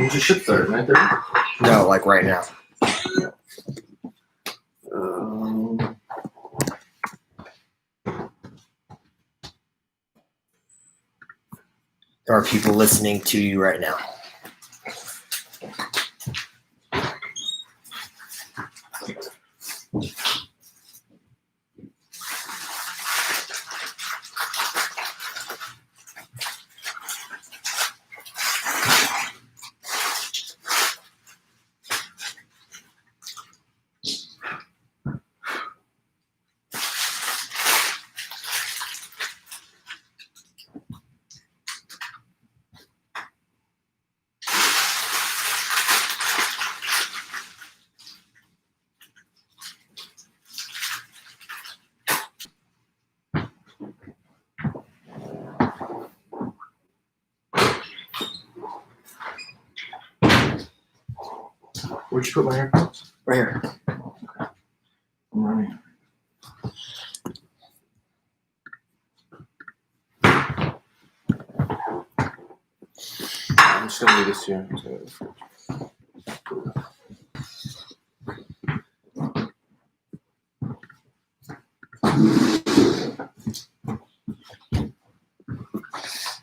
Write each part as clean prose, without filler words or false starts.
means you should start, right there. No, like right now. There are people listening to you right now. Where'd you put my AirPods? Right here. I'm running. I'm just gonna do this here.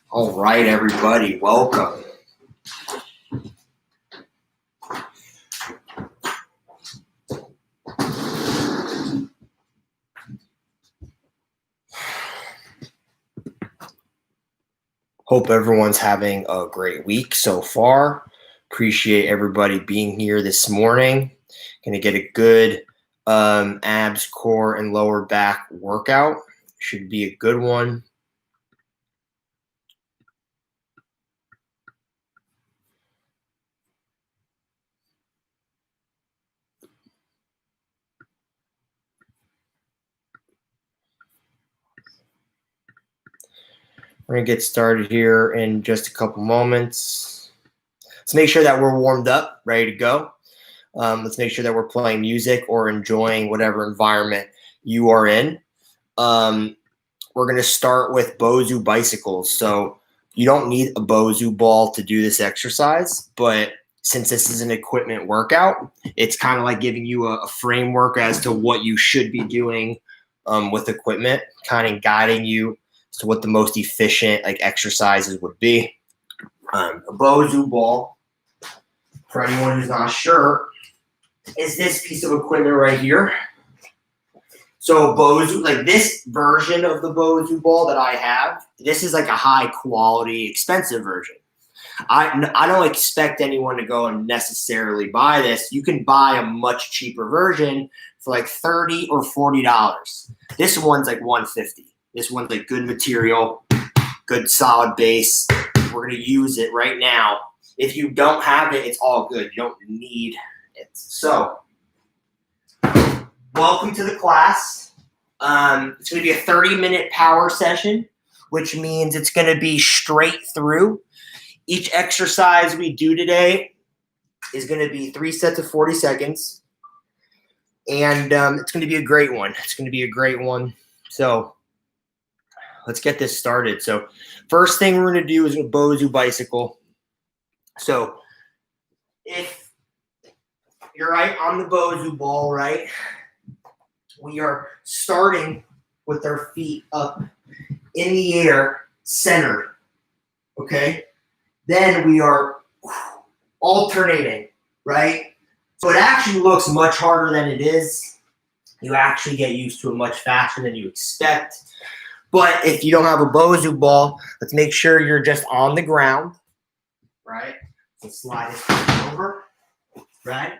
All right, everybody, welcome. Hope everyone's having a great week so far. Appreciate everybody being here this morning. Gonna get a good abs, core, and lower back workout. Should be a good one. We're going to get started here in just a couple moments. Let's make sure that we're warmed up, ready to go. Let's make sure that we're playing music or enjoying whatever environment you are in. We're going to start with Bozu bicycles. So you don't need a Bozu ball to do this exercise, but since this is an equipment workout, it's kind of like giving you a framework as to what you should be doing with equipment, kind of guiding you to what the most efficient exercises would be. A Bozu ball, for anyone who's not sure, is this piece of equipment right here. So Bozu, this version of the Bozu ball that I have, this is like a high quality, expensive version. I don't expect anyone to go and necessarily buy this. You can buy a much cheaper version for like $30 or $40. This one's like $150. This one's like good material, good solid base. We're going to use it right now. If you don't have it, it's all good. You don't need it. So, welcome to the class. It's going to be a 30-minute power session, which means it's going to be straight through. Each exercise we do today is going to be 3 sets of 40 seconds. And it's going to be a great one. It's going to be a great one. So, let's get this started. So first thing we're going to do is a Bozu bicycle. So if you're right on the Bozu ball, right, we are starting with our feet up in the air, centered, okay? Then we are alternating, right? So it actually looks much harder than it is. You actually get used to it much faster than you expect. But if you don't have a Bozu ball, let's make sure you're just on the ground, right? So slide it over, right?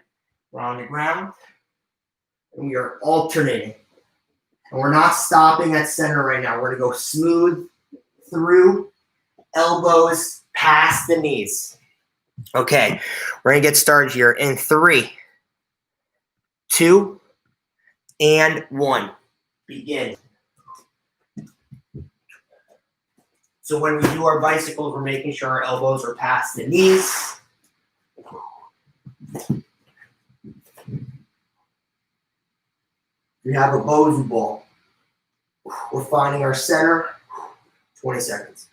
We're on the ground, and we are alternating. And we're not stopping at center right now. We're going to go smooth through, elbows past the knees. Okay, we're going to get started here in 3, 2, and 1. Begin. So when we do our bicycles, we're making sure our elbows are past the knees. We have a Bozu ball. We're finding our center. 20 seconds.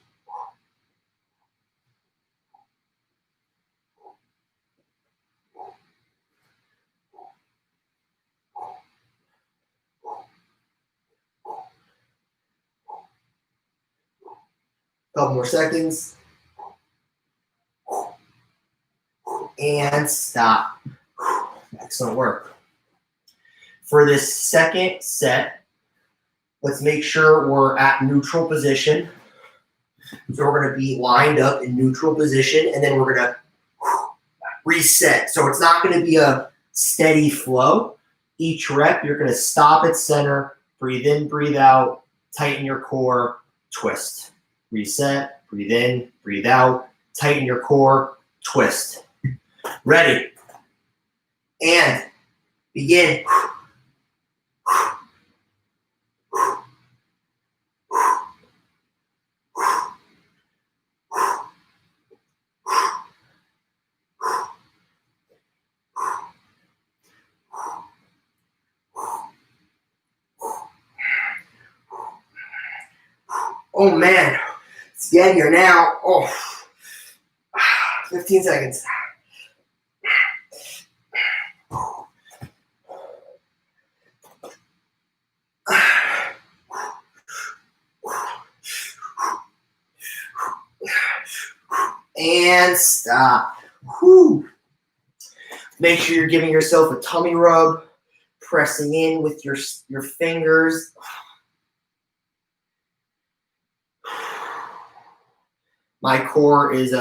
Couple more seconds. And stop. Excellent work. For this second set, let's make sure we're at neutral position. So we're going to be lined up in neutral position, and then we're going to reset. So it's not going to be a steady flow. Each rep, you're going to stop at center, breathe in, breathe out, tighten your core, twist. Reset, breathe in, breathe out, tighten your core, twist. Ready. And begin. Oh man, it's getting here now. Oh, 15 seconds. And stop. Whew. Make sure you're giving yourself a tummy rub, pressing in with your fingers. My core is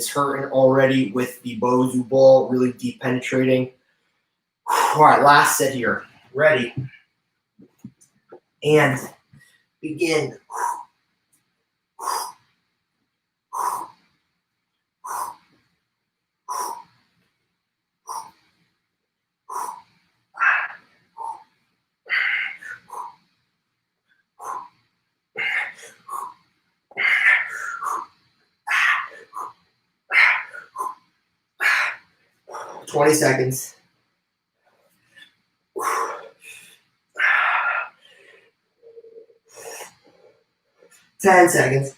hurting already with the Bozu ball, really deep penetrating. All right, last set here. Ready. And begin. 20 seconds. Ten seconds.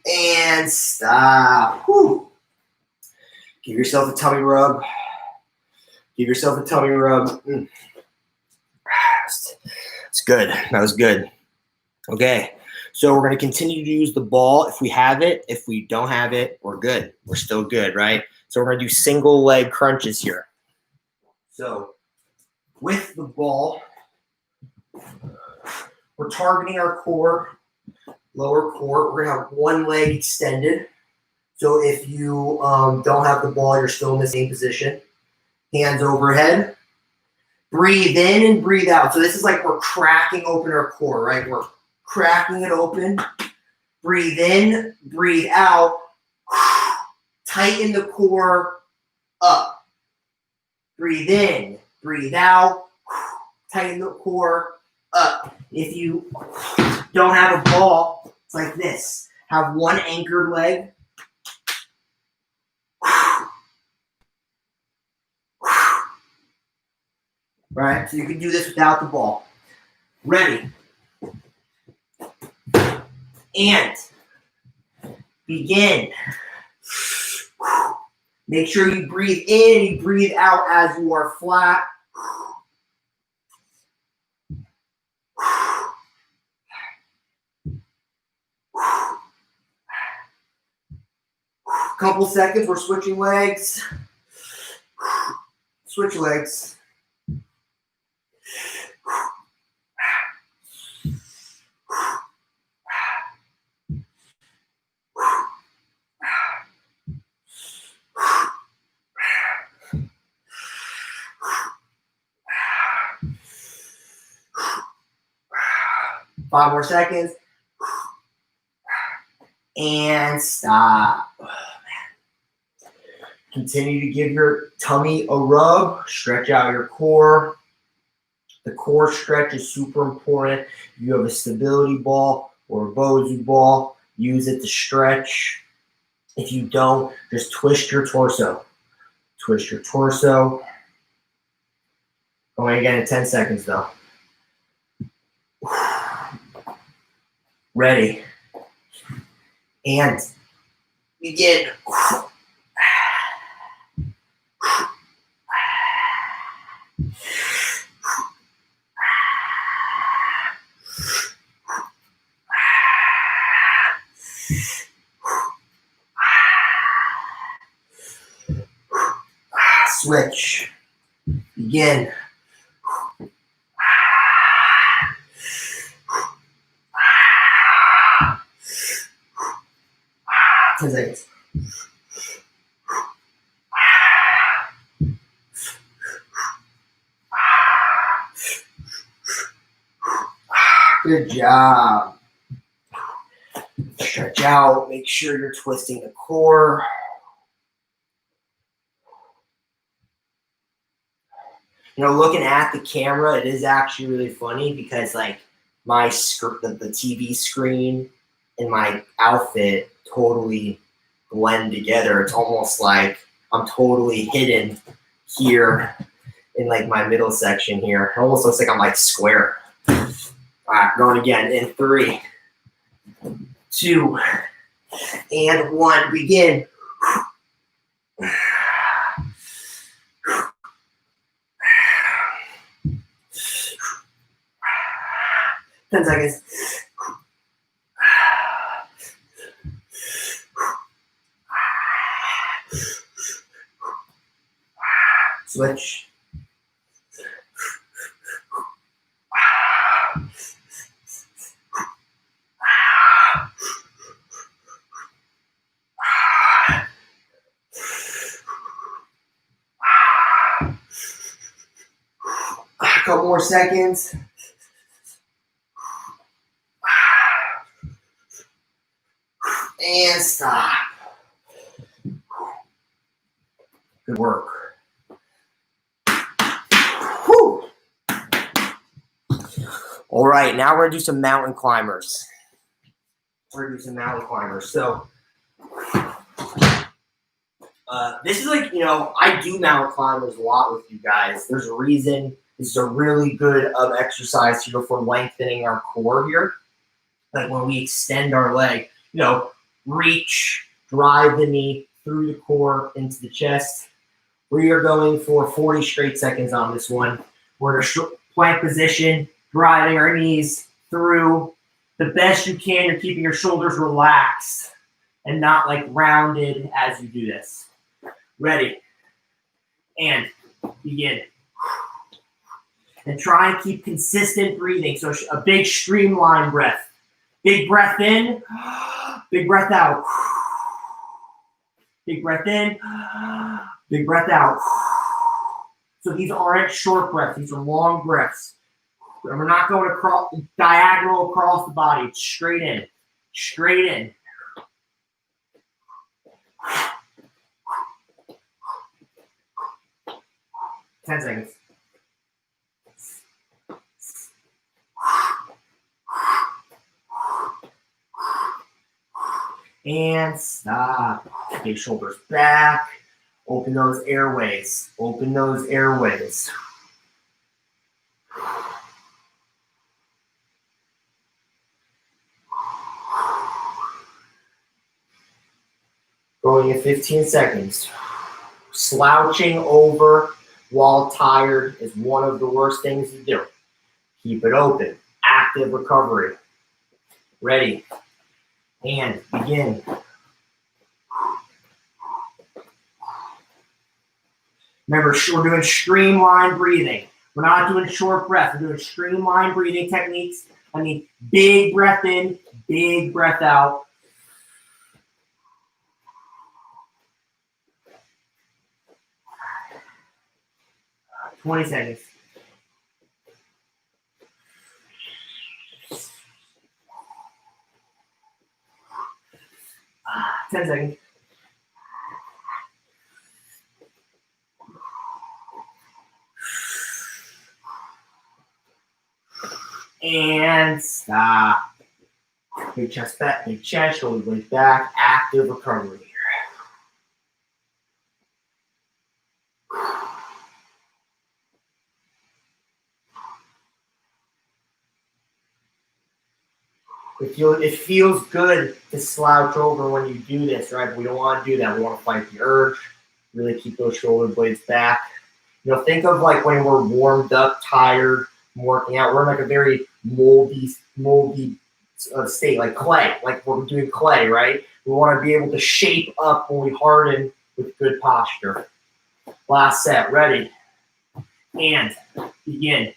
And stop. Whew. Give yourself a tummy rub. Give yourself a tummy rub. It's good. That was good. Okay. So we're going to continue to use the ball if we have it. If we don't have it, we're good. We're still good, right? So we're going to do single leg crunches here. So with the ball, we're targeting our core, lower core. We're going to have one leg extended. So if you don't have the ball, you're still in the same position. Hands overhead. Breathe in and breathe out. So this is like we're cracking open our core, right? We're cracking it open. Breathe in, breathe out. Tighten the core up. Breathe in, breathe out. Tighten the core up. If you don't have a ball, it's like this. Have one anchored leg. Right? So you can do this without the ball. Ready. And begin. Make sure you breathe in and you breathe out as you are flat. Couple seconds, we're switching legs. Switch legs. Five more seconds. And stop. Oh, man. Continue to give your tummy a rub. Stretch out your core. The core stretch is super important. If you have a stability ball or a Bozu ball, use it to stretch. If you don't, just twist your torso. Twist your torso. Going again in 10 seconds though. Ready. And begin. Switch. Begin. 10 seconds. Good job. Stretch out. Make sure you're twisting the core. You know, looking at the camera, it is actually really funny because like my the TV screen and my outfit totally blend together. It's almost like I'm totally hidden here in like my middle section here. It almost looks like I'm like square. All right, going again in 3, 2, and 1. Begin. 10 seconds. Switch. A couple more seconds. And stop. Good work. Whew. All right, now we're gonna do some mountain climbers. So this is like, you know, I do mountain climbers a lot with you guys. There's a reason. This is a really good exercise here for lengthening our core here. Like when we extend our leg, you know, reach, drive the knee through the core into the chest. We are going for 40 straight seconds on this one. We're in a plank position, driving our knees through the best you can. You're keeping your shoulders relaxed and not like rounded as you do this. Ready? And begin. And try and keep consistent breathing. So a big streamlined breath. Big breath in, big breath out. Big breath in, big breath out. So these aren't short breaths, these are long breaths. And we're not going diagonal across the body, it's straight in, straight in. Ten seconds. And stop. Big shoulders back. Open those airways. Open those airways. Going in 15 seconds. Slouching over while tired is one of the worst things to do. Keep it open. Active recovery. Ready. And begin. Remember, we're doing streamlined breathing. We're not doing short breath. We're doing streamlined breathing techniques. I mean, big breath in, big breath out. – 20 seconds. – 10 seconds. And stop. Big chest back, big chest, shoulder blades back, active recovery here. It feels good to slouch over when you do this, right? But we don't want to do that. We want to fight the urge. Really keep those shoulder blades back. You know, think of like when we're warmed up, tired, working out. We're in like a very moldy state, like clay. Like we're doing clay, right? We want to be able to shape up when we harden with good posture. Last set. Ready? And begin.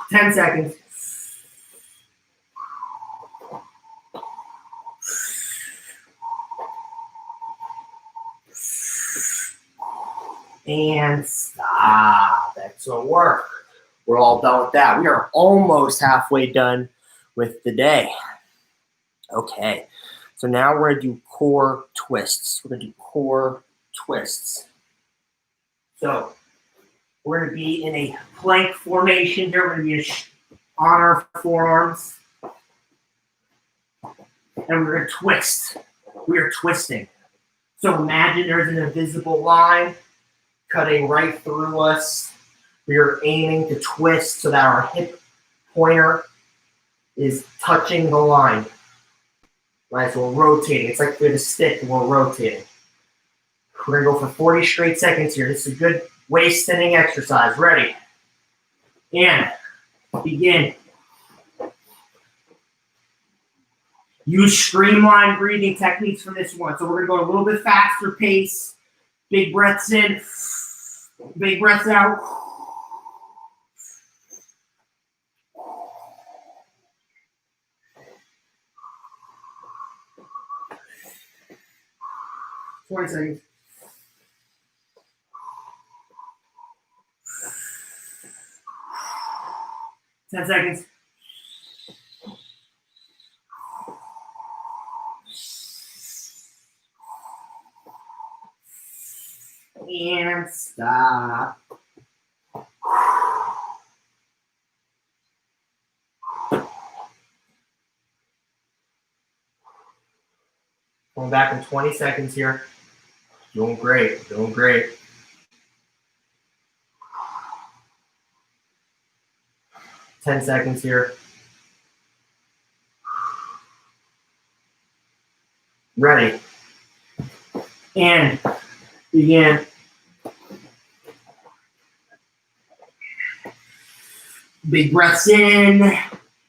Ten seconds. And stop. Excellent work. We're all done with that. We are almost halfway done with the day. Okay. So now we're going to do core twists. We're going to do core twists. So we're going to be in a plank formation here. We're going to be on our forearms. And we're going to twist. We are twisting. So imagine there's an invisible line cutting right through us. We are aiming to twist so that our hip pointer is touching the line. Right, so we're rotating. It's like we have a stick and we're rotating. We're going to go for 40 straight seconds here. This is a good waist thinning exercise. Ready? And begin. Use streamlined breathing techniques for this one. So we're going to go a little bit faster pace. Big breaths in. Big breaths out. $20 seconds. 10 seconds. And stop. Going back in 20 seconds here. Doing great, doing great. 10 seconds here. Ready. And begin. Big breaths in,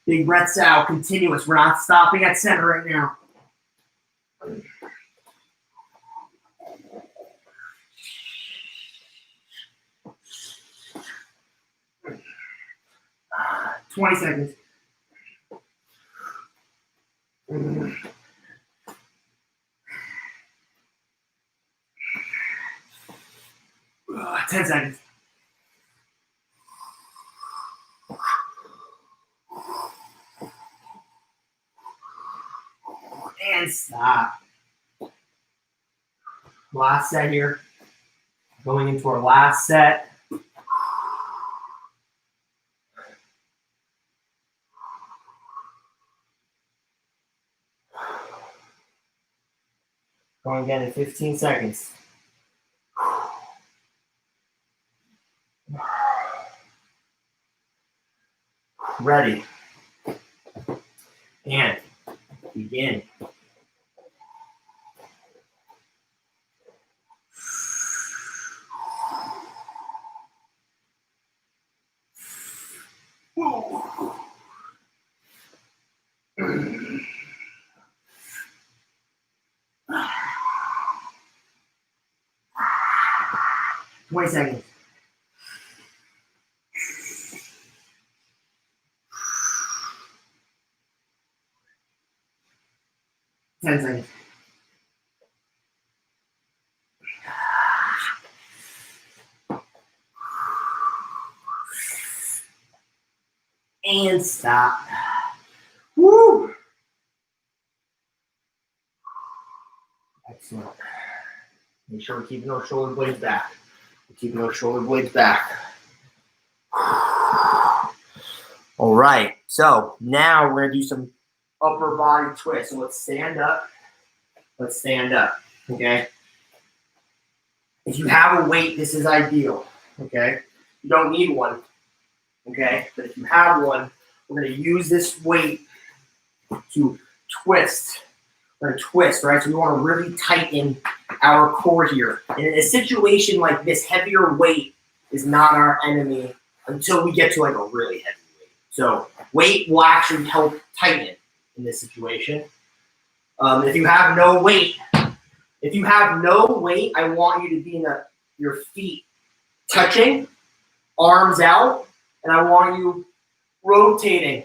big breaths out, continuous. We're not stopping at center right now. – 20 seconds. 10 seconds. And stop. Last set here. Going into our last set. Going again in 15 seconds. Ready. And begin. Twenty seconds. 10 seconds. And stop. Woo! Excellent. Make sure we're keeping those shoulder blades back. We're keeping those shoulder blades back. All right. So now we're going to do some upper body twists. So let's stand up. Let's stand up. Okay. If you have a weight, this is ideal. Okay. You don't need one. Okay, but if you have one, we're going to use this weight to twist. We're going to twist, right? So we want to really tighten our core here. And in a situation like this, heavier weight is not our enemy until we get to like a really heavy weight. So weight will actually help tighten it in this situation. If you have no weight, I want you to be in your feet touching, arms out, and I want you rotating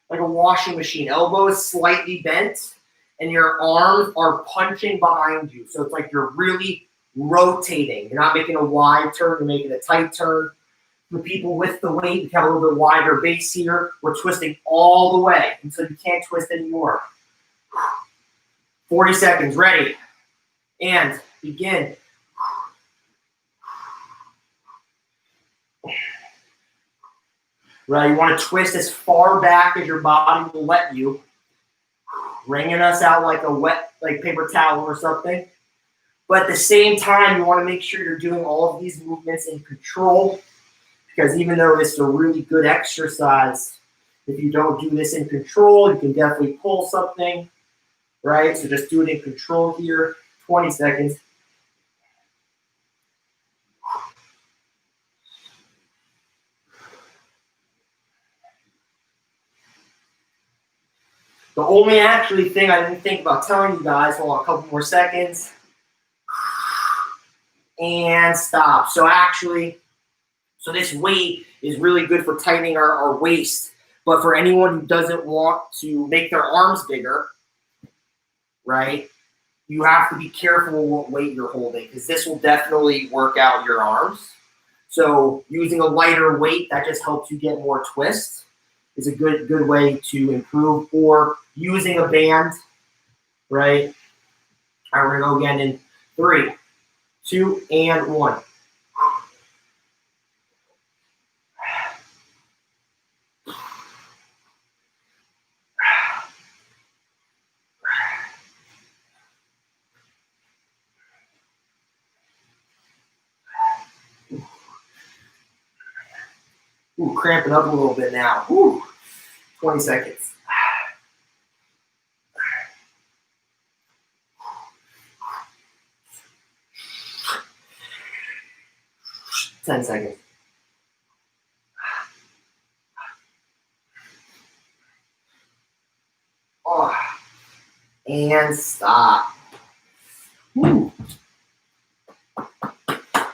like a washing machine. Elbows slightly bent, and your arms are punching behind you. So it's like you're really rotating. You're not making a wide turn, you're making a tight turn. For people with the weight, you have a little bit wider base here. We're twisting all the way until you can't twist anymore. 40 seconds, ready, and begin. Right, you want to twist as far back as your body will let you, wringing us out like a wet, like paper towel or something. But at the same time, you want to make sure you're doing all of these movements in control, because even though this is a really good exercise, if you don't do this in control, you can definitely pull something, right? So just do it in control here, 20 seconds. The only actually thing I didn't think about telling you guys, hold on a couple more seconds, and stop. So this weight is really good for tightening our waist, but for anyone who doesn't want to make their arms bigger, right, you have to be careful what weight you're holding, because this will definitely work out your arms. So using a lighter weight that just helps you get more twist is a good way to improve, or using a band, right? All right, we're gonna go again in 3, 2, and 1. Ooh, cramping up a little bit now. Ooh, 20 seconds. 10 seconds. Oh, and stop. Ooh.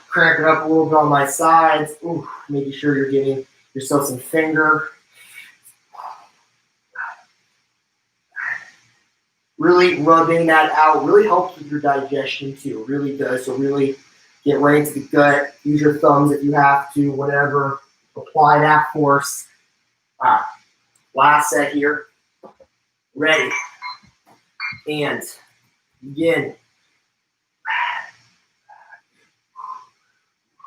Crank it up a little bit on my sides. Ooh, making sure you're giving yourself some finger. Really rubbing that out really helps with your digestion too. Really does. So really get right into the gut. Use your thumbs if you have to, whatever. Apply that force. All right. Last set here. Ready. And begin.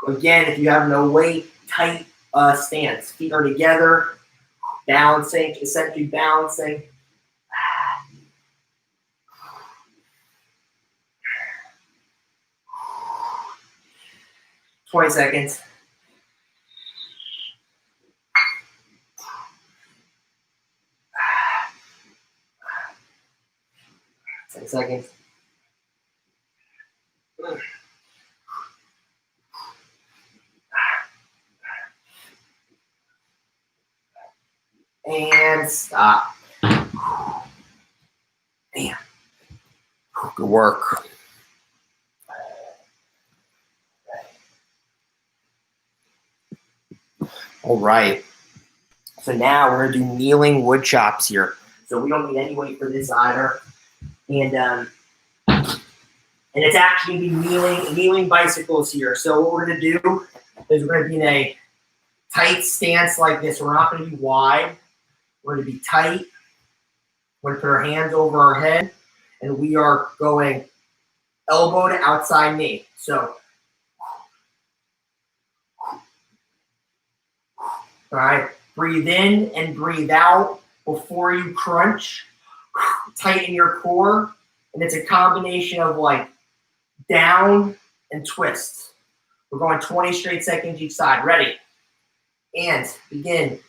Again, if you have no weight, tight stance. Feet are together. Balancing, essentially balancing. 20 seconds. 10 seconds. And stop. Damn. Good work. All right. So now we're gonna do kneeling wood chops here. So we don't need any weight for this either. And it's actually gonna be kneeling bicycles here. So what we're gonna do is we're gonna be in a tight stance like this. We're not gonna be wide. We're gonna be tight. We're gonna put our hands over our head, and we are going elbow to outside knee. So, all right, breathe in and breathe out before you crunch. Tighten your core, and it's a combination of like down and twist. We're going 20 straight seconds each side. Ready? And begin.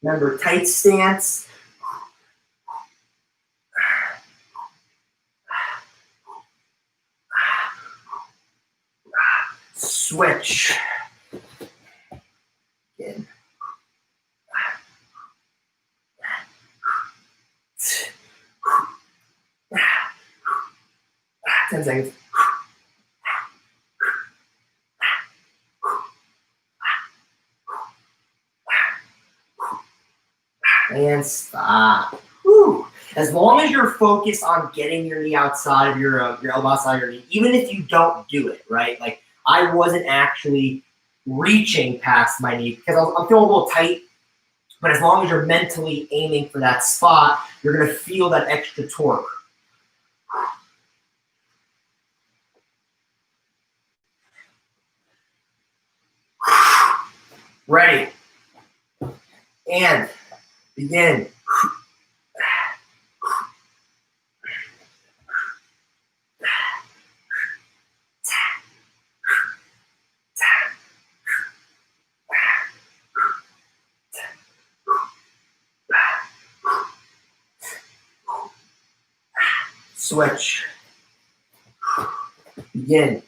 Remember, tight stance. Switch. Again. 10 seconds. And stop. Whew. As long as you're focused on getting your knee outside of your elbow outside of your knee, even if you don't do it, right? Like I wasn't actually reaching past my knee because I'm feeling a little tight. But as long as you're mentally aiming for that spot, you're going to feel that extra torque. Ready. And begin. Switch. Begin.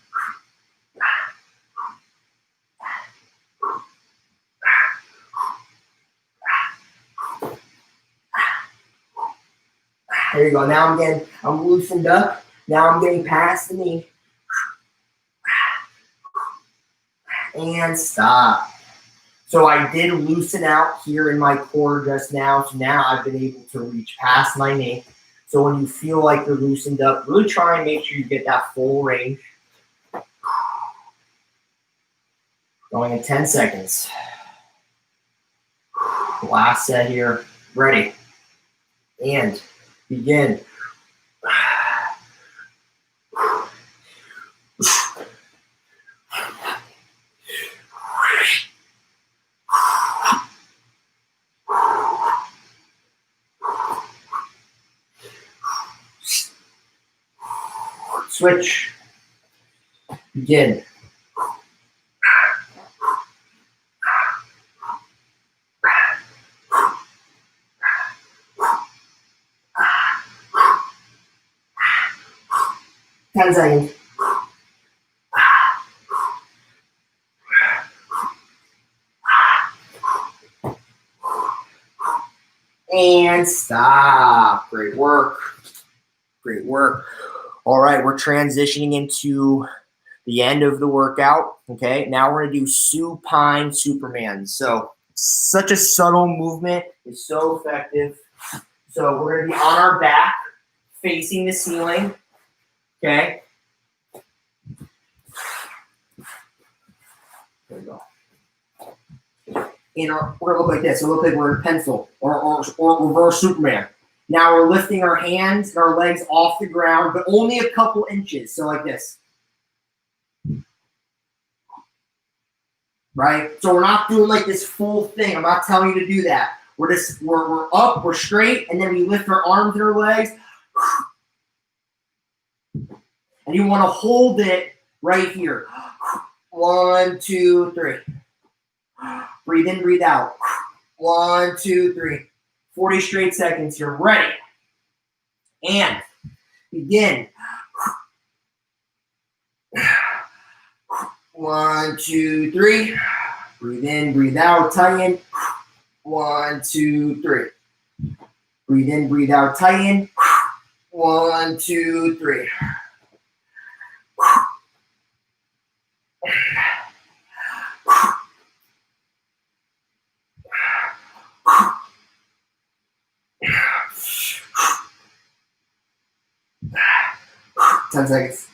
There you go. Now I'm loosened up. Now I'm getting past the knee. And stop. So I did loosen out here in my core just now. So now I've been able to reach past my knee. So when you feel like you're loosened up, really try and make sure you get that full range. Going in 10 seconds. Last set here. Ready. And begin. Switch. Begin. Ten seconds. And stop. Great work. Great work. All right, we're transitioning into the end of the workout. Okay, now we're gonna do supine Superman. So such a subtle movement is so effective. So we're gonna be on our back, facing the ceiling. Okay. There we go. We're gonna look like this. It'll look like we're in pencil or reverse Superman. Now we're lifting our hands and our legs off the ground, but only a couple inches. So like this. Right? So we're not doing like this full thing. I'm not telling you to do that. We're up, we're straight, and then we lift our arms and our legs. And you want to hold it right here. 1, 2, 3. Breathe in, breathe out. 1, 2, 3. 40 straight seconds here. Ready. And begin. 1, 2, 3. Breathe in, breathe out, tighten. 1, 2, 3. Breathe in, breathe out, tighten. 1, 2, 3. Ten seconds.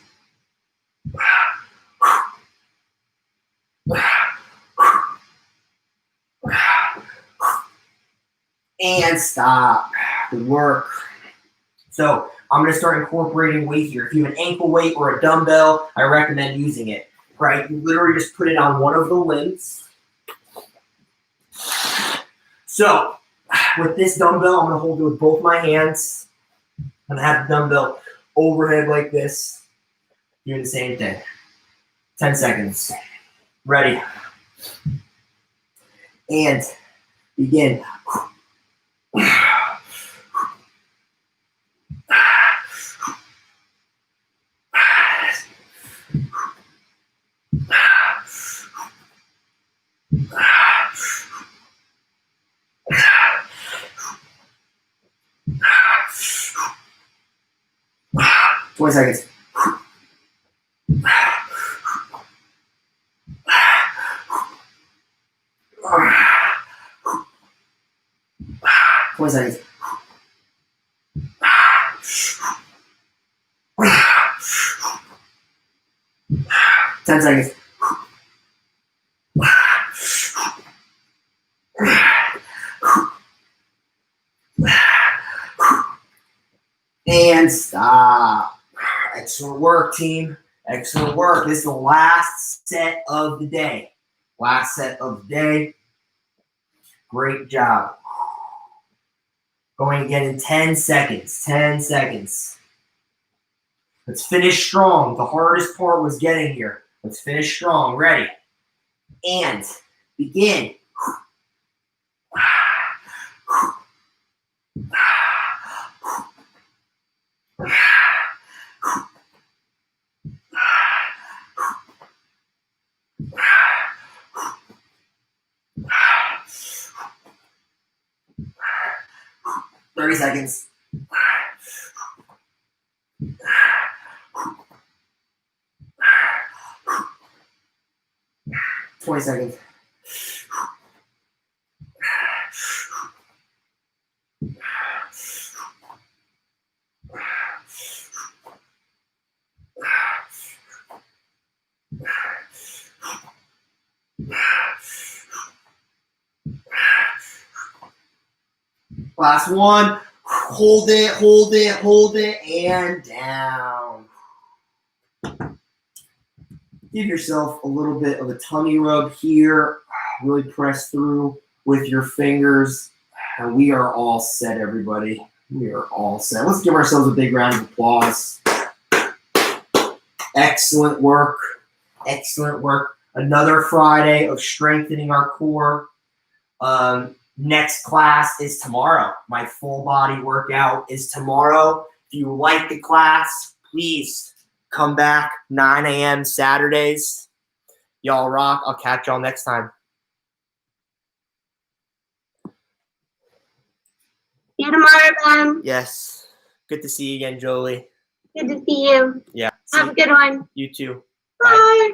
And stop. Good work. So I'm going to start incorporating weight here. If you have an ankle weight or a dumbbell, I recommend using it. Right? You literally just put it on one of the limbs. So with this dumbbell, I'm going to hold it with both my hands. I'm going to have the dumbbell overhead like this. Doing the same thing. 10 seconds. Ready. And begin. 20 seconds. 20 seconds. 10 seconds. 'And stop. Excellent work, team. Excellent work. This is the last set of the day. Last set of the day. Great job. Going again in 10 seconds. 10 seconds. Let's finish strong. The hardest part was getting here. Let's finish strong. Ready. And begin. Thirty seconds. 20 seconds. 1. Hold it, hold it, hold it, and down. Give yourself a little bit of a tummy rub here. Really press through with your fingers. And we are all set, everybody. We are all set. Let's give ourselves a big round of applause. Excellent work. Excellent work. Another Friday of strengthening our core. Next class is tomorrow. My full body workout is tomorrow. If you like the class, please come back 9 a.m. Saturdays. Y'all rock. I'll catch y'all next time. See you tomorrow, Ben. Yes. Good to see you again, Jolie. Good to see you. Yeah. Have a good one. You too. Bye.